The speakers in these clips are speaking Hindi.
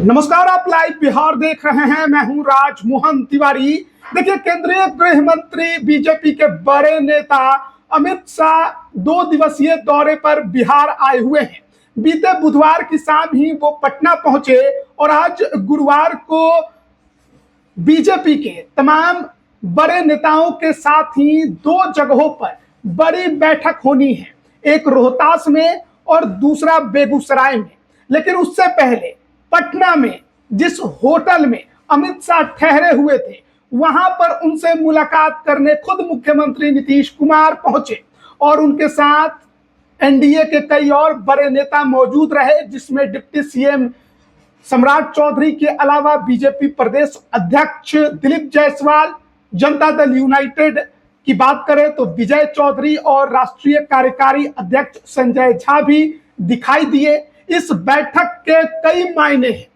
नमस्कार, आप लाइव बिहार देख रहे हैं। मैं हूं राजमोहन तिवारी। देखिए, केंद्रीय गृह मंत्री बीजेपी के बड़े नेता अमित शाह 2 दिवसीय दौरे पर बिहार आए हुए हैं। बीते बुधवार की शाम ही वो पटना पहुंचे और आज गुरुवार को बीजेपी के तमाम बड़े नेताओं के साथ ही 2 जगहों पर बड़ी बैठक होनी है, एक रोहतास में और दूसरा बेगूसराय में। लेकिन उससे पहले पटना में जिस होटल में अमित शाह ठहरे हुए थे, वहां पर उनसे मुलाकात करने खुद मुख्यमंत्री नीतीश कुमार पहुंचे और उनके साथ एनडीए के कई और बड़े नेता मौजूद रहे, जिसमें डिप्टी सीएम सम्राट चौधरी के अलावा बीजेपी प्रदेश अध्यक्ष दिलीप जायसवाल, जनता दल यूनाइटेड की बात करें तो विजय चौधरी और राष्ट्रीय कार्यकारी अध्यक्ष संजय झा भी दिखाई दिए। इस बैठक के कई मायने हैं।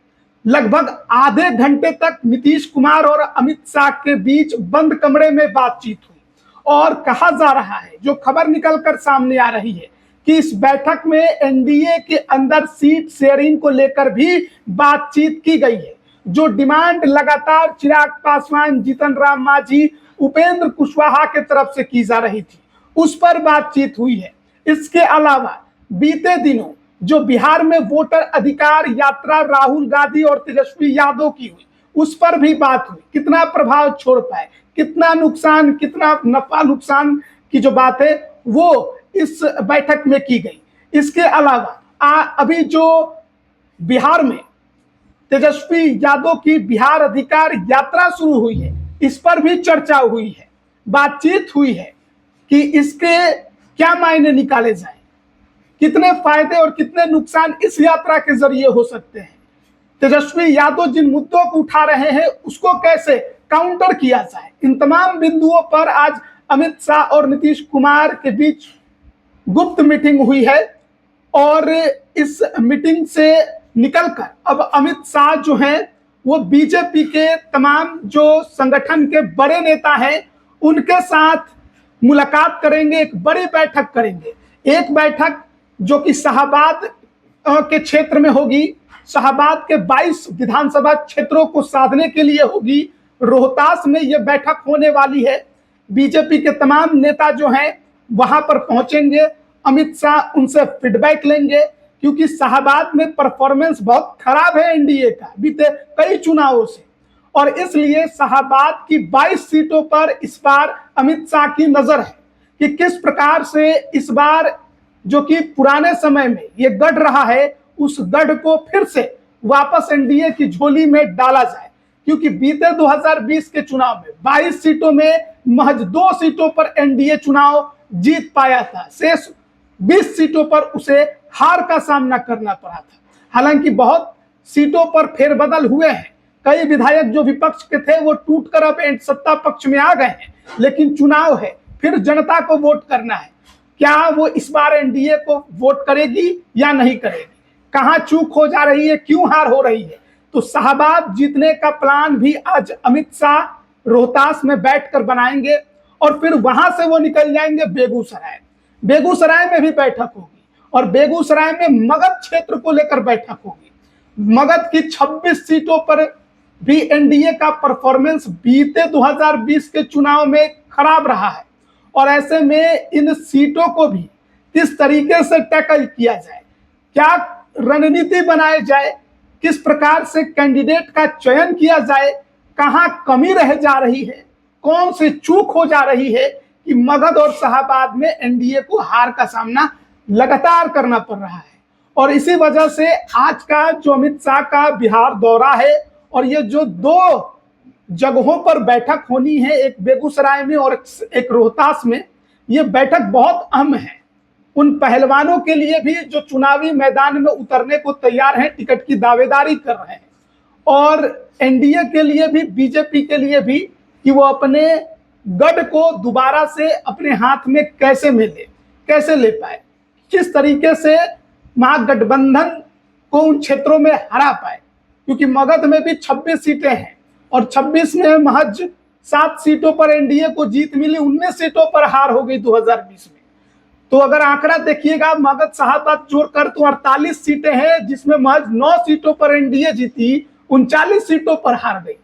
लगभग आधे घंटे तक नीतीश कुमार और अमित शाह के बीच बंद कमरे में बातचीत हुई और कहा जा रहा है, जो खबर निकलकर सामने आ रही है, कि इस बैठक में एनडीए के अंदर सीट शेयरिंग को लेकर भी बातचीत की गई है। जो डिमांड लगातार चिराग पासवान, जीतन राम मांझी, उपेंद्र कुशवाहा के तरफ से की जा रही थी, उस पर बातचीत हुई है। इसके अलावा बीते दिनों जो बिहार में वोटर अधिकार यात्रा राहुल गांधी और तेजस्वी यादव की हुई, उस पर भी बात हुई। कितना प्रभाव छोड़ पाए, कितना नुकसान, कितना नफा नुकसान की जो बात है वो इस बैठक में की गई। इसके अलावा अभी जो बिहार में तेजस्वी यादव की बिहार अधिकार यात्रा शुरू हुई है, इस पर भी चर्चा हुई है, बातचीत हुई है कि इसके क्या मायने निकाले जाए, कितने फायदे और कितने नुकसान इस यात्रा के जरिए हो सकते हैं। तेजस्वी यादव जिन मुद्दों को उठा रहे हैं, उसको कैसे काउंटर किया जाए, इन तमाम बिंदुओं पर आज अमित शाह और नीतीश कुमार के बीच गुप्त मीटिंग हुई है। और इस मीटिंग से निकलकर अब अमित शाह जो हैं वो बीजेपी के तमाम जो संगठन के बड़े नेता हैं उनके साथ मुलाकात करेंगे, एक बड़ी बैठक करेंगे। एक बैठक जो कि शाहबाद के क्षेत्र में होगी, शाहबाद के 22 विधानसभा क्षेत्रों को साधने के लिए होगी। रोहतास में यह बैठक होने वाली है। बीजेपी के तमाम नेता जो हैं वहां पर पहुंचेंगे। अमित शाह उनसे फीडबैक लेंगे, क्योंकि शाहबाद में परफॉर्मेंस बहुत खराब है एनडीए का बीते कई चुनावों से, और इसलिए शाहबाद की 22 सीटों पर इस बार अमित शाह की नजर है कि किस प्रकार से इस बार जो कि पुराने समय में ये गढ़ रहा है, उस गढ़ को फिर से वापस एनडीए की झोली में डाला जाए। क्योंकि बीते 2020 के चुनाव में 22 सीटों में महज 2 सीटों पर एनडीए चुनाव जीत पाया था, शेष 20 सीटों पर उसे हार का सामना करना पड़ा था। हालांकि बहुत सीटों पर फेरबदल हुए हैं, कई विधायक जो विपक्ष के थे वो टूटकर अब सत्ता पक्ष में आ गए हैं, लेकिन चुनाव है, फिर जनता को वोट करना है। क्या वो इस बार एनडीए को वोट करेगी या नहीं करेगी, कहां चूक हो जा रही है, क्यों हार हो रही है। तो शाहबाद जीतने का प्लान भी आज अमित शाह रोहतास में बैठकर बनाएंगे और फिर वहां से वो निकल जाएंगे बेगूसराय। बेगूसराय में भी बैठक होगी और बेगूसराय में मगध क्षेत्र को लेकर बैठक होगी। मगध की 26 सीटों पर भी एनडीए का परफॉर्मेंस बीते 2020 के चुनाव में खराब रहा है, और ऐसे में इन सीटों को भी किस तरीके से टैकल किया जाए, क्या रणनीति बनाई जाए, किस प्रकार से कैंडिडेट का चयन किया जाए, कहां कमी रह जा रही है, कौन सी चूक हो जा रही है कि मगध और शाहबाद में एनडीए को हार का सामना लगातार करना पड़ रहा है। और इसी वजह से आज का जो अमित शाह का बिहार दौरा है और ये जो 2 जगहों पर बैठक होनी है, एक बेगूसराय में और एक रोहतास में, ये बैठक बहुत अहम है उन पहलवानों के लिए भी जो चुनावी मैदान में उतरने को तैयार हैं, टिकट की दावेदारी कर रहे हैं, और एनडीए के लिए भी, बीजेपी के लिए भी, कि वो अपने गढ़ को दोबारा से अपने हाथ में कैसे ले पाए, किस तरीके से महागठबंधन को उन क्षेत्रों में हरा पाए। क्योंकि मगध में भी 26 सीटें हैं और 26 में महज 7 सीटों पर एनडीए को जीत मिली, 19 सीटों पर हार हो गई 2020 में। तो अगर आंकड़ा देखिएगा मगध शाहाबाद जोड़कर तो 48 सीटें हैं, जिसमें महज 9 सीटों पर एनडीए जीती, 39 सीटों पर हार गई।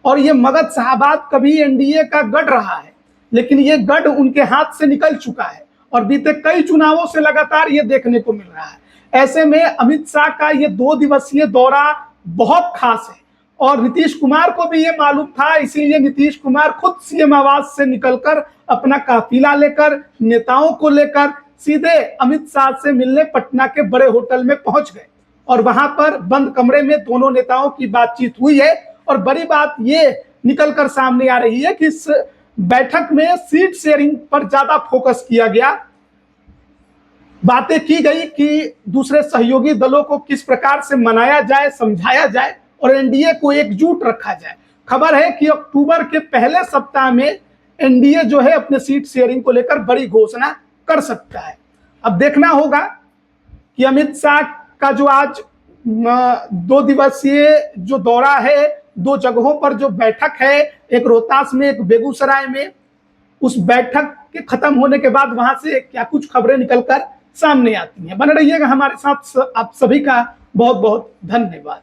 और ये मगध शाहाबाद कभी एनडीए का गढ़ रहा है, लेकिन ये गढ़ उनके हाथ से निकल चुका है और बीते कई चुनावों से लगातार ये देखने को मिल रहा है। ऐसे में अमित शाह का ये 2 दिवसीय दौरा बहुत खास है और नीतीश कुमार को भी ये मालूम था, इसीलिए नीतीश कुमार खुद सीएम आवास से निकलकर अपना काफिला लेकर, नेताओं को लेकर सीधे अमित शाह से मिलने पटना के बड़े होटल में पहुंच गए और वहां पर बंद कमरे में दोनों नेताओं की बातचीत हुई है। और बड़ी बात ये निकलकर सामने आ रही है कि इस बैठक में सीट शेयरिंग पर ज्यादा फोकस किया गया। बातें की गई कि दूसरे सहयोगी दलों को किस प्रकार से मनाया जाए, समझाया जाए और एनडीए को एकजुट रखा जाए। खबर है कि अक्टूबर के पहले सप्ताह में एनडीए जो है अपने सीट शेयरिंग को लेकर बड़ी घोषणा कर सकता है। अब देखना होगा कि अमित शाह का जो आज 2 दिवसीय जो दौरा है, 2 जगहों पर जो बैठक है, एक रोहतास में, एक बेगूसराय में, उस बैठक के खत्म होने के बाद वहां से क्या कुछ खबरें निकलकर सामने आती हैं। बने रहिएगा हमारे साथ। आप सभी का बहुत बहुत धन्यवाद।